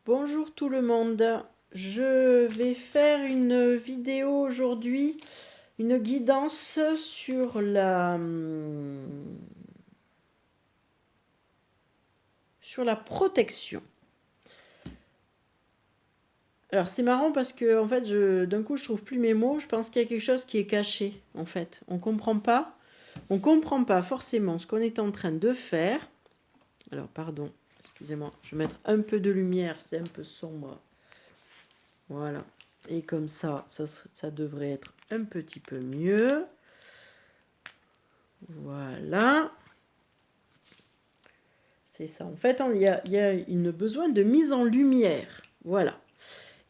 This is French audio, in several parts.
Bonjour tout le monde. Je vais faire une vidéo aujourd'hui, une guidance sur la protection. Alors c'est marrant parce que en fait, d'un coup, je trouve plus mes mots. Je pense qu'il y a quelque chose qui est caché. En fait, on comprend pas forcément ce qu'on est en train de faire. Alors pardon, excusez-moi, je vais mettre un peu de lumière, c'est un peu sombre. Voilà. Et comme ça devrait être un petit peu mieux. Voilà. C'est ça. En fait, il y a une besoin de mise en lumière. Voilà.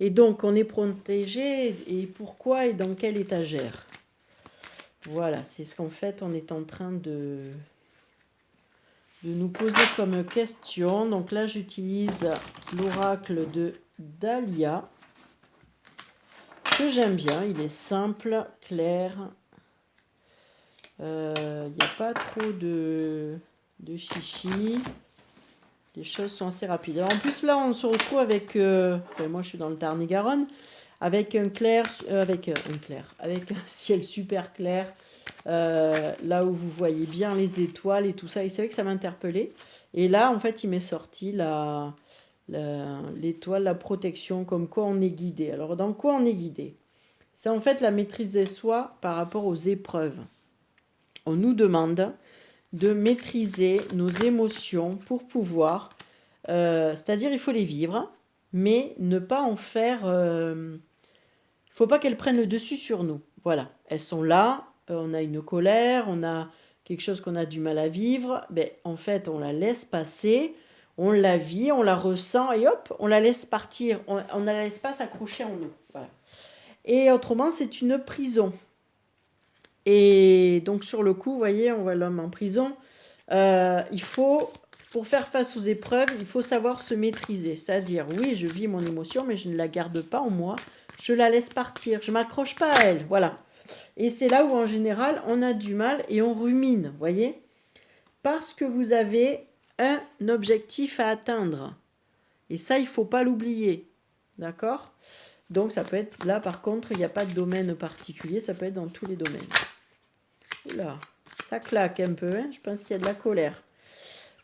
Et donc, on est protégé. Et pourquoi et dans quelle étagère? Voilà. C'est ce qu'en fait, on est en train de nous poser comme question. Donc là, j'utilise l'oracle de Dahlia, que j'aime bien. Il est simple, clair. Il n'y a pas trop de chichi. Les choses sont assez rapides. Alors en plus, là, on se retrouve avec... moi, je suis dans le Tarn-et-Garonne. Avec un clair... avec un ciel super clair. Là où vous voyez bien les étoiles et tout ça. Et c'est vrai que ça m'a interpellée. Et là, en fait, il m'est sorti l'étoile, la protection, comme quoi on est guidé. Alors, dans quoi on est guidé? C'est en fait la maîtrise de soi par rapport aux épreuves. On nous demande de maîtriser nos émotions pour pouvoir, c'est-à-dire il faut les vivre, mais ne pas en faire, il ne faut pas qu'elles prennent le dessus sur nous. Voilà, elles sont là, on a une colère, on a quelque chose qu'on a du mal à vivre, ben, en fait on la laisse passer, on la vit, on la ressent et hop, on la laisse partir, on ne la laisse pas s'accrocher en nous. Voilà. Et autrement, c'est une prison. Et donc sur le coup, vous voyez, on voit l'homme en prison. Il faut, pour faire face aux épreuves, il faut savoir se maîtriser. C'est-à-dire, oui, je vis mon émotion, mais je ne la garde pas en moi. Je la laisse partir. Je ne m'accroche pas à elle. Voilà. Et c'est là où, en général, on a du mal et on rumine. Vous voyez? Parce que vous avez un objectif à atteindre. Et ça, il ne faut pas l'oublier. D'accord? Donc, ça peut être... Là, par contre, il n'y a pas de domaine particulier. Ça peut être dans tous les domaines. Oula, ça claque un peu. Hein, je pense qu'il y a de la colère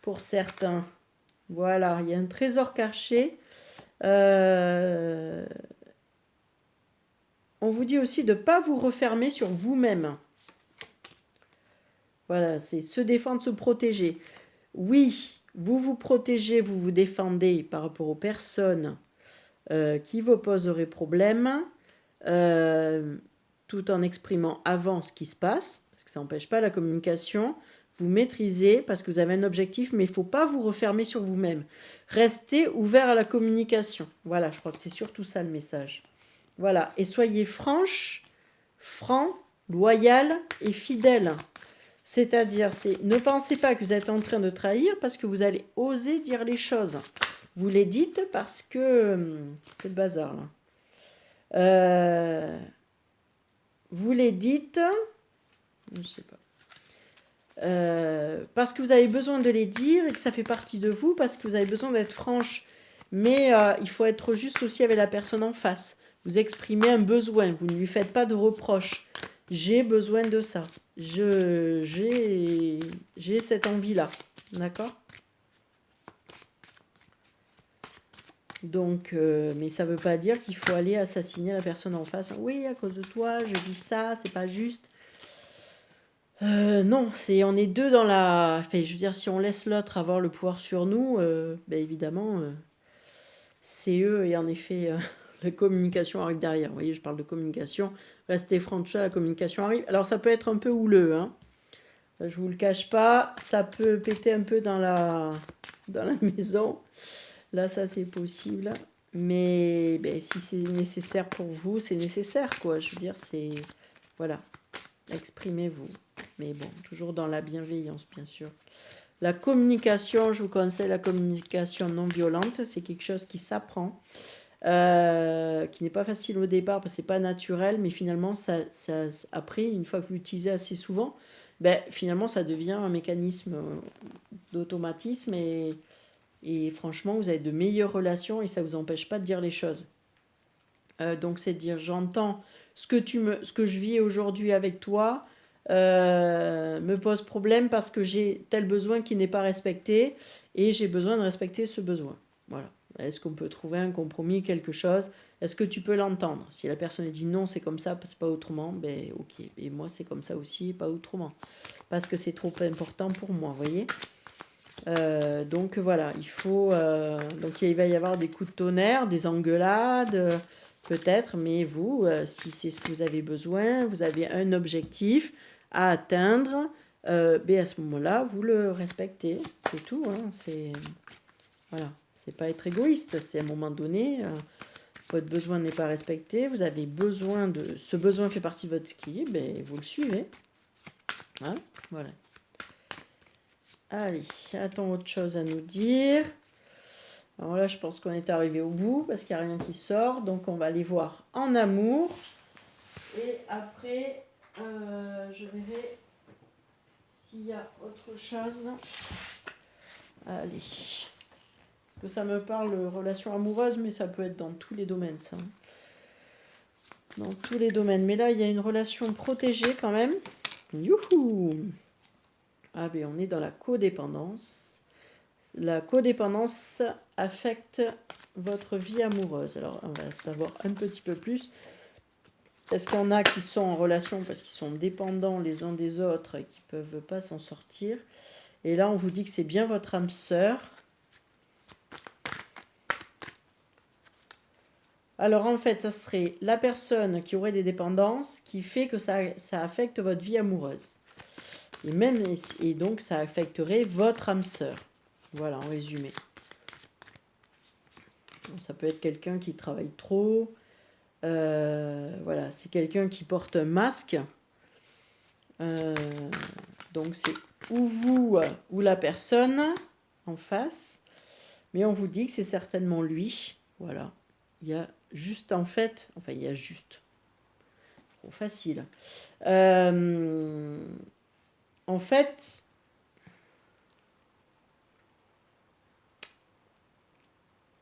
pour certains. Voilà, il y a un trésor caché. On vous dit aussi de ne pas vous refermer sur vous-même. Voilà, c'est se défendre, se protéger. Oui, vous vous protégez, vous vous défendez par rapport aux personnes qui vous poseraient problème, tout en exprimant avant ce qui se passe, parce que ça n'empêche pas la communication. Vous maîtrisez parce que vous avez un objectif, mais il ne faut pas vous refermer sur vous-même. Restez ouvert à la communication. Voilà, je crois que c'est surtout ça le message. Voilà, et soyez franc, loyal et fidèle. C'est-à-dire, ne pensez pas que vous êtes en train de trahir parce que vous allez oser dire les choses. Vous les dites parce que... c'est le bazar, là. Vous les dites... je ne sais pas. Parce que vous avez besoin de les dire et que ça fait partie de vous, parce que vous avez besoin d'être franche. Mais il faut être juste aussi avec la personne en face. Vous exprimez un besoin, vous ne lui faites pas de reproches. J'ai besoin de ça. J'ai cette envie-là. D'accord? Donc, mais ça ne veut pas dire qu'il faut aller assassiner la personne en face. Oui, à cause de toi, je vis ça, c'est pas juste. Non, on est deux dans la... Enfin, je veux dire, si on laisse l'autre avoir le pouvoir sur nous, ben évidemment, c'est eux, et en effet, la communication arrive derrière. Vous voyez, je parle de communication. Restez franc de ça, la communication arrive. Alors, ça peut être un peu houleux, hein. Je vous le cache pas, ça peut péter un peu dans la maison. Là, ça, c'est possible. Mais ben, si c'est nécessaire pour vous, c'est nécessaire, quoi. Je veux dire, c'est... Voilà. Exprimez-vous. Mais bon, toujours dans la bienveillance, bien sûr. La communication, je vous conseille la communication non violente. C'est quelque chose qui s'apprend, qui n'est pas facile au départ parce que c'est pas naturel, mais finalement, après, une fois que vous l'utilisez assez souvent, ben, finalement, ça devient un mécanisme d'automatisme et Et franchement, vous avez de meilleures relations et ça ne vous empêche pas de dire les choses. Donc c'est de dire j'entends ce que je vis aujourd'hui avec toi me pose problème parce que j'ai tel besoin qui n'est pas respecté et j'ai besoin de respecter ce besoin. Voilà. Est-ce qu'on peut trouver un compromis, quelque chose? Est-ce que tu peux l'entendre? Si la personne dit non, c'est comme ça, c'est pas autrement, ben ok. Et moi c'est comme ça aussi, pas autrement. Parce que c'est trop important pour moi, vous voyez? Donc voilà, il faut. Donc il va y avoir des coups de tonnerre, des engueulades, peut-être, mais vous, si c'est ce que vous avez besoin, vous avez un objectif à atteindre, ben à ce moment-là, vous le respectez, c'est tout. Hein, voilà, c'est pas être égoïste, c'est à un moment donné, votre besoin n'est pas respecté, vous avez besoin de. Ce besoin fait partie de votre équilibre, et vous le suivez. Hein, voilà. Allez, a-t-on autre chose à nous dire? Alors là, je pense qu'on est arrivé au bout parce qu'il n'y a rien qui sort. Donc, on va aller voir en amour. Et après, je verrai s'il y a autre chose. Allez. Parce que ça me parle de relation amoureuse, mais ça peut être dans tous les domaines, ça. Dans tous les domaines. Mais là, il y a une relation protégée quand même. Youhou! Ah, ben on est dans la codépendance. La codépendance affecte votre vie amoureuse. Alors, on va savoir un petit peu plus. Est-ce qu'il y en a qui sont en relation parce qu'ils sont dépendants les uns des autres et qui ne peuvent pas s'en sortir? Et là, on vous dit que c'est bien votre âme sœur. Alors, en fait, ça serait la personne qui aurait des dépendances qui fait que ça affecte votre vie amoureuse. Et donc, ça affecterait votre âme sœur. Voilà, en résumé. Ça peut être quelqu'un qui travaille trop. Voilà, c'est quelqu'un qui porte un masque. Donc c'est ou vous ou la personne en face. Mais on vous dit que c'est certainement lui. Voilà. Il y a juste en fait. Enfin, il y a juste. Trop facile. En fait.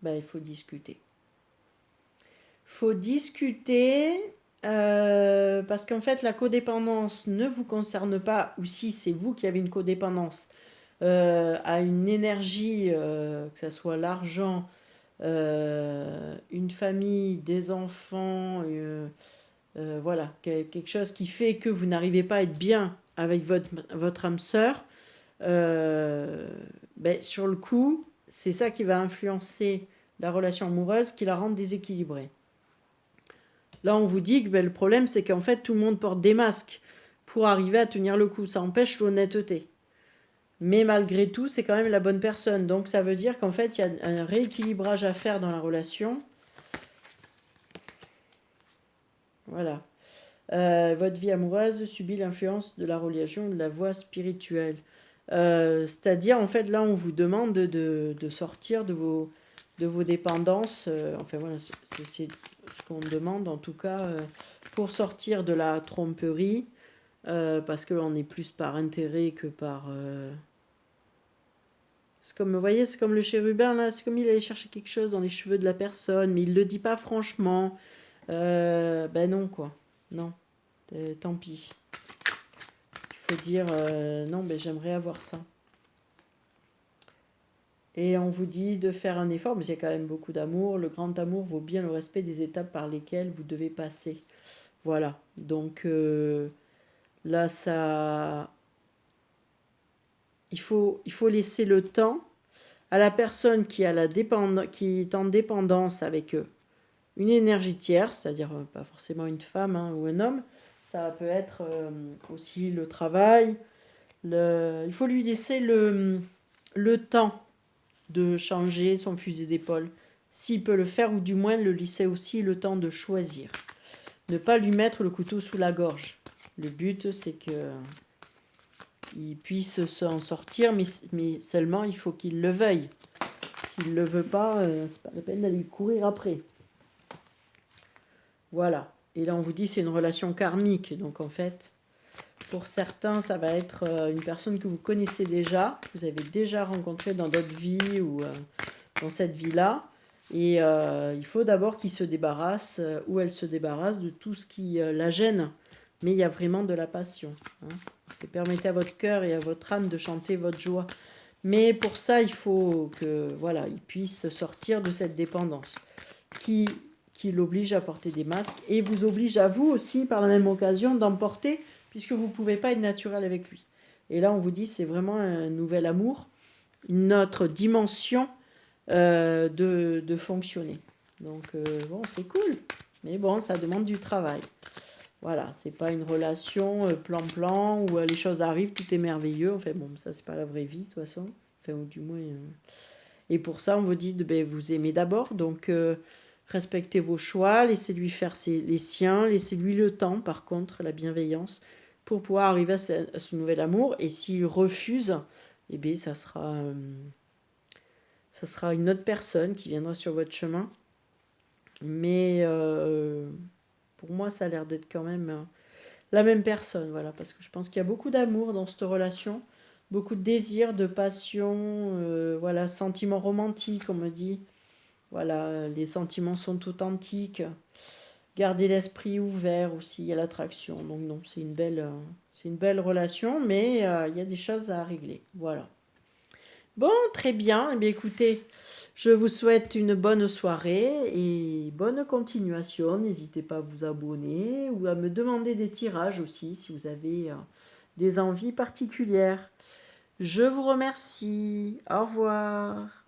Ben, il faut discuter. Faut discuter parce qu'en fait la codépendance ne vous concerne pas, ou si c'est vous qui avez une codépendance à une énergie, que ce soit l'argent, une famille, des enfants, voilà, quelque chose qui fait que vous n'arrivez pas à être bien avec votre âme sœur, ben, sur le coup, c'est ça qui va influencer la relation amoureuse, qui la rend déséquilibrée. Là, on vous dit que ben, le problème, c'est qu'en fait, tout le monde porte des masques pour arriver à tenir le coup. Ça empêche l'honnêteté. Mais malgré tout, c'est quand même la bonne personne. Donc, ça veut dire qu'en fait, il y a un rééquilibrage à faire dans la relation. Voilà. Votre vie amoureuse subit l'influence de la religion, de la voie spirituelle. C'est-à-dire, en fait, là, on vous demande de sortir de vos dépendances. Enfin, voilà, c'est ce qu'on demande, en tout cas, pour sortir de la tromperie, parce que on est plus par intérêt que par... C'est comme, vous voyez, c'est comme le chérubin, là, c'est comme il allait chercher quelque chose dans les cheveux de la personne, mais il ne le dit pas franchement. Ben non, quoi. Non. Tant pis. Il faut dire, non, ben j'aimerais avoir ça. Et on vous dit de faire un effort, mais il y a quand même beaucoup d'amour. Le grand amour vaut bien le respect des étapes par lesquelles vous devez passer. Voilà. Donc là, ça... Il faut laisser le temps à la personne qui est en dépendance avec une énergie tierce, c'est-à-dire pas forcément une femme ou un homme. Ça peut être aussi le travail. Il faut lui laisser le temps de changer son fusil d'épaule, s'il peut le faire, ou du moins le laisser aussi le temps de choisir. Ne pas lui mettre le couteau sous la gorge. Le but, c'est qu'il puisse s'en sortir, mais seulement il faut qu'il le veuille. S'il ne le veut pas, c'est pas la peine d'aller courir après. Voilà. Et là, on vous dit c'est une relation karmique, donc en fait, Pour certains, ça va être une personne que vous connaissez déjà, que vous avez déjà rencontrée dans d'autres vies ou dans cette vie-là. Et il faut d'abord qu'il se débarrasse ou elle se débarrasse de tout ce qui la gêne. Mais il y a vraiment de la passion. Hein. C'est permettez à votre cœur et à votre âme de chanter votre joie. Mais pour ça, il faut que voilà, il puisse sortir de cette dépendance qui l'oblige à porter des masques et vous oblige à vous aussi, par la même occasion, d'en porter, puisque vous ne pouvez pas être naturel avec lui. Et là, on vous dit, c'est vraiment un nouvel amour, une autre dimension de fonctionner. Donc, bon, c'est cool, mais bon, ça demande du travail. Voilà, c'est pas une relation plan-plan où les choses arrivent, tout est merveilleux. Enfin bon, ça c'est pas la vraie vie de toute façon. Enfin, ou du moins. Et pour ça, on vous dit de vous aimer d'abord. Donc, respectez vos choix, laissez-lui faire les siens, laissez-lui le temps, par contre, la bienveillance, pour pouvoir arriver à ce nouvel amour. Et s'il refuse, eh bien, ça sera une autre personne qui viendra sur votre chemin. Mais pour moi, ça a l'air d'être quand même la même personne, voilà, parce que je pense qu'il y a beaucoup d'amour dans cette relation, beaucoup de désir, de passion, voilà, sentiments romantiques, on me dit. Voilà, les sentiments sont authentiques. Gardez l'esprit ouvert aussi à l'attraction. Donc non, c'est une belle relation, mais il y a des choses à régler. Voilà. Bon, très bien. Eh bien, écoutez, je vous souhaite une bonne soirée et bonne continuation. N'hésitez pas à vous abonner ou à me demander des tirages aussi si vous avez des envies particulières. Je vous remercie. Au revoir.